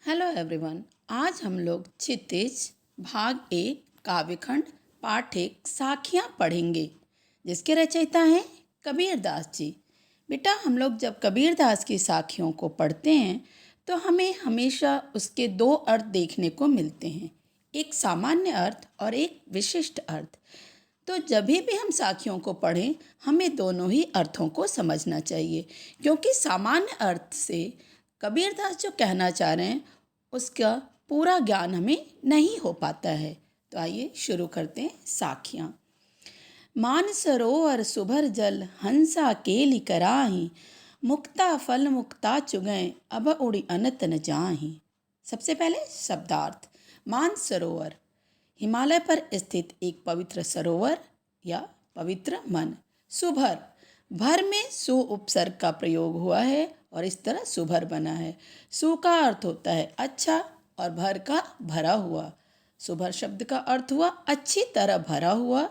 Hello everyone. आज हम लोग क्षितिज भाग 1 काव्यखंड पाठ 1 साखियाँ पढ़ेंगे, जिसके रचयिता हैं कबीरदास जी। बेटा, हम लोग जब कबीरदास की साखियों को पढ़ते हैं तो हमें हमेशा उसके दो अर्थ देखने को मिलते हैं, एक सामान्य अर्थ और एक विशिष्ट अर्थ। तो जब भी हम साखियों को पढ़ें, हमें दोनों ही अर्थों को समझना चाहिए, क्योंकि सामान्य अर्थ से कबीरदास जो कहना चाह रहे हैं उसका पूरा ज्ञान हमें नहीं हो पाता है। तो आइए शुरू करते हैं साखियाँ। मान सरोवर सुभर जल हंसा केली कराही, मुक्ता फल मुक्ता चुगैं अब उड़ी अनत न जाही। सबसे पहले शब्दार्थ। मान सरोवर हिमालय पर स्थित एक पवित्र सरोवर या पवित्र मन। सुभर, भर में सु उपसर्ग का प्रयोग हुआ है और इस तरह सुभर बना है। सु का अर्थ होता है अच्छा और भर का भरा हुआ। सुभर शब्द का अर्थ हुआ अच्छी तरह भरा हुआ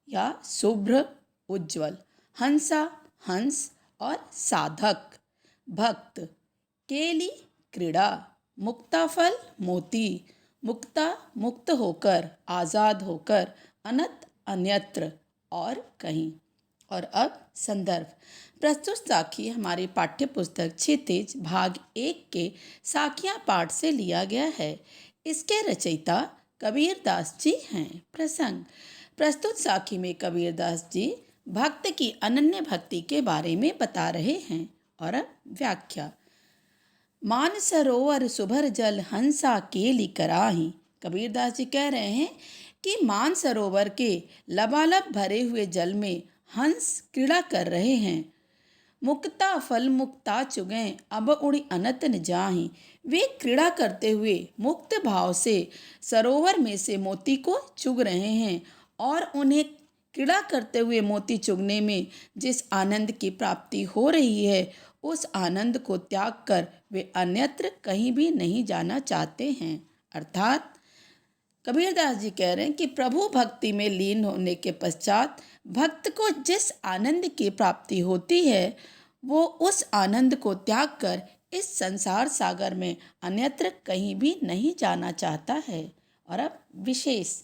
या शुभ्र उज्ज्वल। हंसा, हंस और साधक भक्त। केली क्रीड़ा। मुक्ताफल मोती। मुक्ता मुक्त होकर, आज़ाद होकर। अनत अन्यत्र और कहीं। और अब संदर्भ। प्रस्तुत साखी हमारी पाठ्य पुस्तक क्षितिज भाग 1 के साखियाँ पाठ से लिया गया है। इसके रचयिता कबीरदास जी हैं। प्रसंग। प्रस्तुत साखी में कबीरदास जी भक्त की अनन्य भक्ति के बारे में बता रहे हैं। और अब व्याख्या। मान सरोवर सुभर जल हंसा केली कराही। कबीरदास जी कह रहे हैं कि मान सरोवर के लबालब भरे हुए जल में हंस क्रीड़ा कर रहे हैं। मुक्ता फल मुक्ता चुगैं अब उड़ी अनत न जाही। वे क्रीड़ा करते हुए मुक्त भाव से सरोवर में से मोती को चुग रहे हैं और उन्हें क्रीड़ा करते हुए मोती चुगने में जिस आनंद की प्राप्ति हो रही है, उस आनंद को त्याग कर वे अन्यत्र कहीं भी नहीं जाना चाहते हैं। अर्थात कबीरदास जी कह रहे हैं कि प्रभु भक्ति में लीन होने के पश्चात भक्त को जिस आनंद की प्राप्ति होती है, वो उस आनंद को त्याग कर इस संसार सागर में अन्यत्र कहीं भी नहीं जाना चाहता है। और अब विशेष।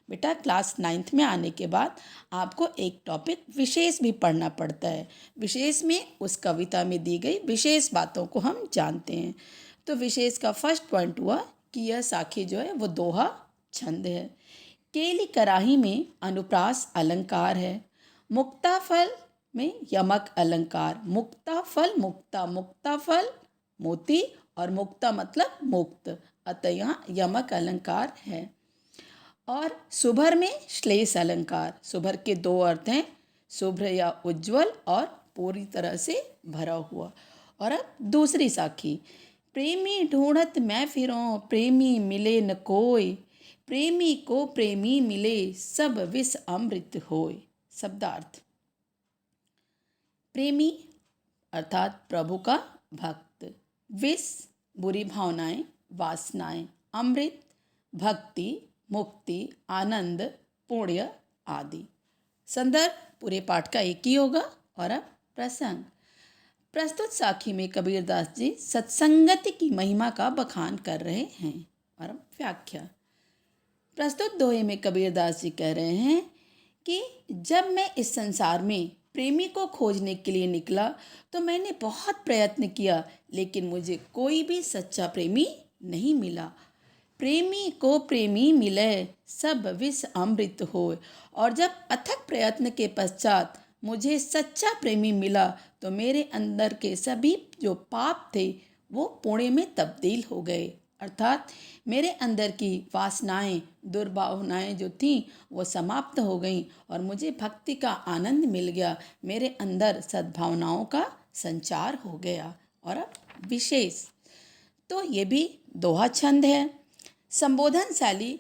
बेटा, क्लास 9th में आने के बाद आपको एक टॉपिक विशेष भी पढ़ना पड़ता है। विशेष में उस कविता में दी गई विशेष बातों को हम जानते हैं। तो विशेष का फर्स्ट पॉइंट हुआ कि यह साखी जो है वो दोहा छंद है। केली कराही में अनुप्रास अलंकार है। मुक्ताफल में यमक अलंकार। मुक्ताफल मुक्ता, मुक्ताफल मोती और मुक्ता मतलब मुक्त, अतः यहाँ यमक अलंकार है। और सुभर में श्लेष अलंकार। सुभर के दो अर्थ हैं, शुभ्र या उज्ज्वल और पूरी तरह से भरा हुआ। और अब दूसरी साखी। प्रेमी ढूंढत मैं फिरूं प्रेमी मिले न कोई, प्रेमी को प्रेमी मिले सब विष अमृत होय। शब्दार्थ। प्रेमी अर्थात प्रभु का भक्त। विष बुरी भावनाएं, वासनाएं। अमृत भक्ति, मुक्ति, आनंद, पुण्य आदि। संदर्भ पूरे पाठ का एक ही होगा। और अब प्रसंग। प्रस्तुत साखी में कबीरदास जी सत्संगति की महिमा का बखान कर रहे हैं। और अब व्याख्या। प्रस्तुत दोहे में कबीरदास जी कह रहे हैं कि जब मैं इस संसार में प्रेमी को खोजने के लिए निकला तो मैंने बहुत प्रयत्न किया, लेकिन मुझे कोई भी सच्चा प्रेमी नहीं मिला। प्रेमी को प्रेमी मिले सब विष अमृत होय। और जब अथक प्रयत्न के पश्चात मुझे सच्चा प्रेमी मिला तो मेरे अंदर के सभी जो पाप थे वो पुण्य में तब्दील हो गए। अर्थात मेरे अंदर की वासनाएं, दुर्भावनाएं जो थीं वो समाप्त हो गईं और मुझे भक्ति का आनंद मिल गया। मेरे अंदर सद्भावनाओं का संचार हो गया। और अब विशेष। तो ये भी दोहा छंद है। संबोधन शैली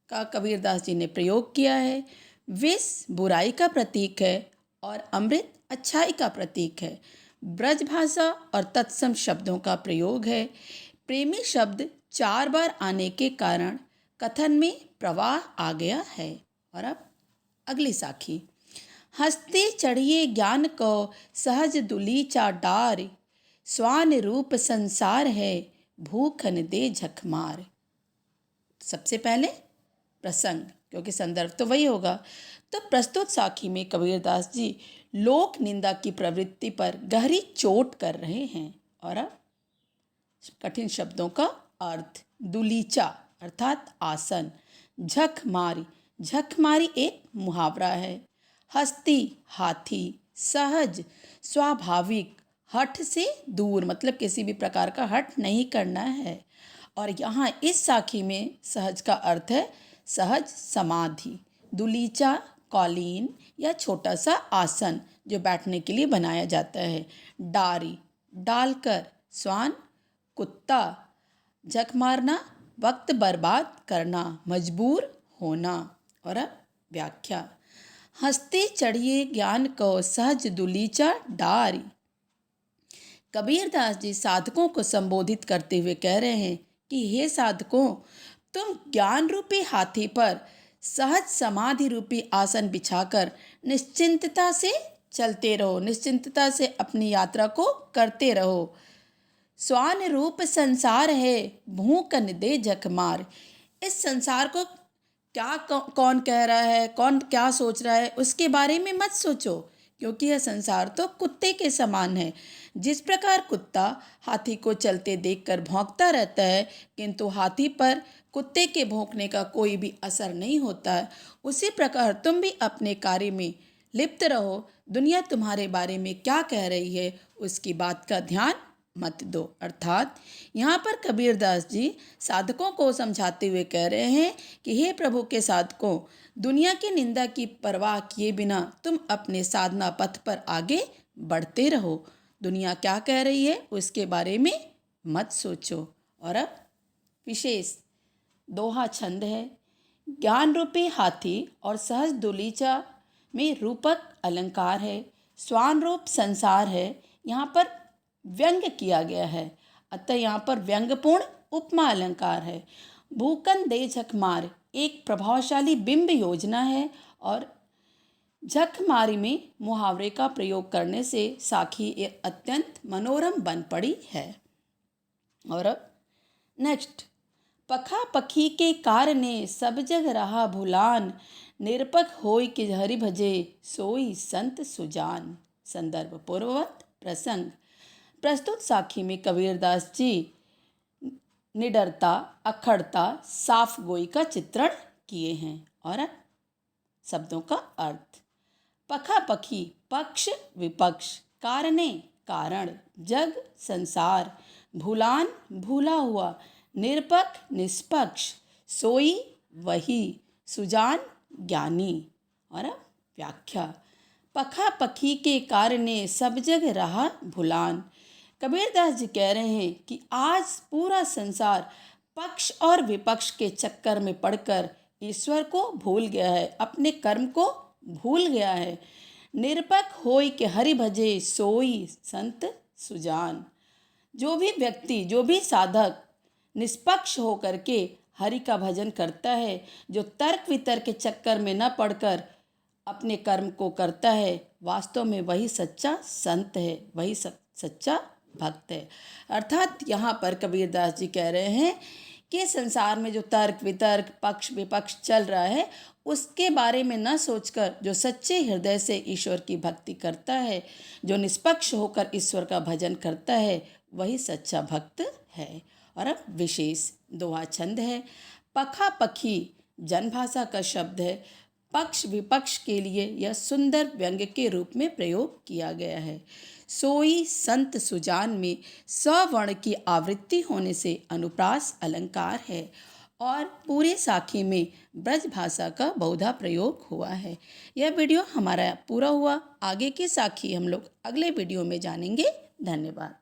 का कबीरदास जी ने प्रयोग किया है। विष बुराई का प्रतीक है और अमृत अच्छाई का प्रतीक है। ब्रज भाषा और तत्सम शब्दों का प्रयोग है। प्रेमी शब्द 4 बार आने के कारण कथन में प्रवाह आ गया है। और अब अगली साखी। हस्ते चढ़िए ज्ञान को सहज दुलीचा डार, स्वान रूप संसार है भूखन दे झक मार। सबसे पहले प्रसंग, क्योंकि संदर्भ तो वही होगा। तो प्रस्तुत साखी में कबीरदास जी लोक निंदा की प्रवृत्ति पर गहरी चोट कर रहे हैं। और अब कठिन शब्दों का अर्थ। दुलीचा अर्थात आसन। झक मारी, झक मारी एक मुहावरा है। हस्ती हाथी। सहज स्वाभाविक, हठ से दूर, मतलब किसी भी प्रकार का हठ नहीं करना है। और यहाँ इस साखी में सहज का अर्थ है सहज समाधि। दुलीचा कालीन या छोटा सा आसन जो बैठने के लिए बनाया जाता है। डारी डालकर। स्वान कुत्ता। झक मारना वक्त बर्बाद करना, मजबूर होना। और अब व्याख्या। हंसते चढ़िए ज्ञान को सहज दुलीचा डारी। कबीरदास जी साधकों को संबोधित करते हुए कह रहे हैं कि हे साधकों, तुम ज्ञान रूपी हाथी पर सहज समाधि रूपी आसन बिछाकर निश्चिंतता से चलते रहो, निश्चिंतता से अपनी यात्रा को करते रहो। स्वान रूप संसार है, भूकन दे झक मार। इस संसार को क्या कौन कह रहा है, कौन क्या सोच रहा है, उसके बारे में मत सोचो, क्योंकि यह संसार तो कुत्ते के समान है। जिस प्रकार कुत्ता हाथी को चलते देखकर भौंकता रहता है, किंतु हाथी पर कुत्ते के भौंकने का कोई भी असर नहीं होता है, उसी प्रकार तुम भी अपने कार्य में लिप्त रहो। दुनिया तुम्हारे बारे में क्या कह रही है, उसकी बात का ध्यान मत दो। अर्थात यहाँ पर कबीरदास जी साधकों को समझाते हुए कह रहे हैं कि हे प्रभु के साधकों, दुनिया की निंदा की परवाह किए बिना तुम अपने साधना पथ पर आगे बढ़ते रहो। दुनिया क्या कह रही है उसके बारे में मत सोचो। और अब विशेष दोहा छंद है। ज्ञान रूपी हाथी और सहज दुलीचा में रूपक अलंकार है। स्वान रूप संसार है, यहाँ पर व्यंग किया गया है, अतः यहाँ पर व्यंगपूर्ण उपमा अलंकार है। भूकन दे झक मार एक प्रभावशाली बिंब योजना है और झक मारी में मुहावरे का प्रयोग करने से साखी अत्यंत मनोरम बन पड़ी है। और अब नेक्स्ट। पखा पखी के कारणे सब जग रहा भुलान, निरपक होय कि हरि भजे सोई संत सुजान। संदर्भ पूर्ववत प्रसंग। प्रस्तुत साखी में कबीरदास जी निडरता, अखड़ता, साफ गोई का चित्रण किए हैं। और शब्दों का अर्थ। पखा पखी पक्ष विपक्ष, कारणे कारण, जग संसार, भूलान भूला हुआ, निरपक निष्पक्ष, सोई वही, सुजान ज्ञानी। और व्याख्या। पखा पखी के कारणे सब जग रहा भुलान। कबीरदास जी कह रहे हैं कि आज पूरा संसार पक्ष और विपक्ष के चक्कर में पड़कर ईश्वर को भूल गया है, अपने कर्म को भूल गया है। निरपक होय कि हरि भजे सोई संत सुजान। जो भी व्यक्ति, जो भी साधक निष्पक्ष होकर के हरि का भजन करता है, जो तर्क वितर्क के चक्कर में न पड़कर अपने कर्म को करता है, वास्तव में वही सच्चा संत है, वही सच्चा भक्त है। अर्थात यहाँ पर कबीरदास जी कह रहे हैं कि संसार में जो तर्क वितर्क, पक्ष विपक्ष चल रहा है, उसके बारे में न सोचकर जो सच्चे हृदय से ईश्वर की भक्ति करता है, जो निष्पक्ष होकर ईश्वर का भजन करता है, वही सच्चा भक्त है। और अब विशेष दोहा छंद है। पखा पखी जनभाषा का शब्द है। पक्ष विपक्ष के लिए यह सुंदर व्यंग्य के रूप में प्रयोग किया गया है। सोई संत सुजान में सवर्ण की आवृत्ति होने से अनुप्रास अलंकार है और पूरे साखी में ब्रज भाषा का बहुधा प्रयोग हुआ है। यह वीडियो हमारा पूरा हुआ। आगे की साखी हम लोग अगले वीडियो में जानेंगे। धन्यवाद।